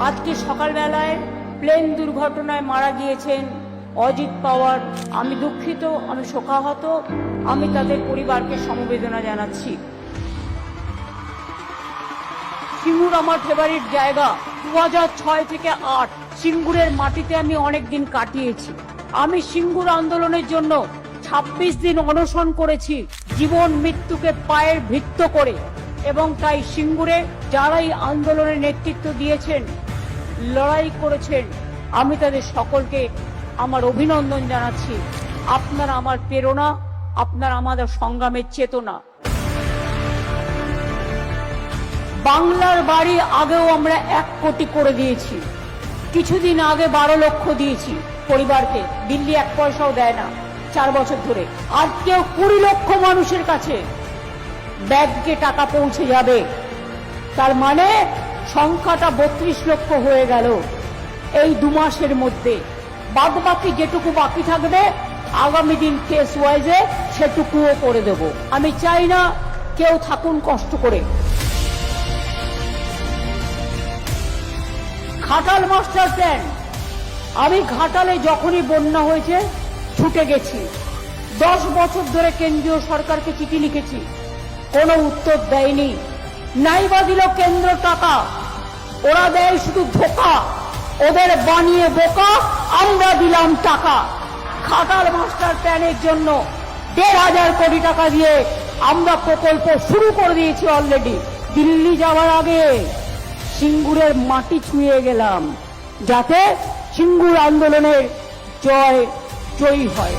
আজকে সকালবেলায় প্লেন দুর্ঘটনায় মারা গিয়েছেন অজিত পাওয়ার। আমি দুঃখিত, আমি শোকাহত, আমি তাদের পরিবারকে সমবেদনা জানাচ্ছি। সিঙ্গুর আমার ফেভারিট জায়গা। 2006 থেকে 8 সিঙ্গুরের মাটিতে আমি অনেক দিন কাটিয়েছি। আমি সিঙ্গুর আন্দোলনের জন্য 26 দিন অনশন করেছি, জীবন মৃত্যুকে পায়ের ভিত্ত করে। এবং তাই সিঙ্গুরে যারা এই আন্দোলনের নেতৃত্ব দিয়েছেন, লড়াই করেছেন, আমি তাদের সকলকে আমার অভিনন্দন জানাচ্ছি। আপনারা আমার প্রেরণা, আপনারা আমাদের সংগ্রামের চেতনা। বাংলার বাড়ি আগেও আমরা 1 কোটি করে দিয়েছি, কিছুদিন আগে 12 লক্ষ দিয়েছি পরিবারকে। দিল্লি 1 পয়সাও দেয় না 4 বছর ধরে। আর কেউ 20 লক্ষ মানুষের কাছে ব্যাংকে টাকা পৌঁছে যাবে। তার মানে সংখ্যাটা 32 লক্ষ হয়ে গেল এই 2 মাসের মধ্যে। বাদ বাকি যেটুকু বাকি থাকবে আগামী দিন কেস ওয়াইজে সেটুকুও করে দেব। আমি চাই না কেউ থাকুন কষ্ট করে। ঘাটাল মাস্টার প্ল্যান, আমি ঘাটালে যখনই বন্যা হয়েছে ছুটে গেছি। 10 বছর ধরে কেন্দ্রীয় সরকারকে চিঠি লিখেছি, কোনো উত্তর দেয়নি। নাইবা দিল কেন্দ্র টাকা, ওরা দেয় শুধু ধোকা। ওদের বানিয়ে বোকা, আমরা দিলাম টাকা। ঘাটাল মাস্টার প্ল্যানের জন্য 1,500 কোটি টাকা দিয়ে আমরা প্রকল্প শুরু করে দিয়েছি অলরেডি। দিল্লি যাওয়ার আগে সিঙ্গুরের মাটি ছুঁয়ে গেলাম, যাতে সিঙ্গুর আন্দোলনের জয়ী হয়।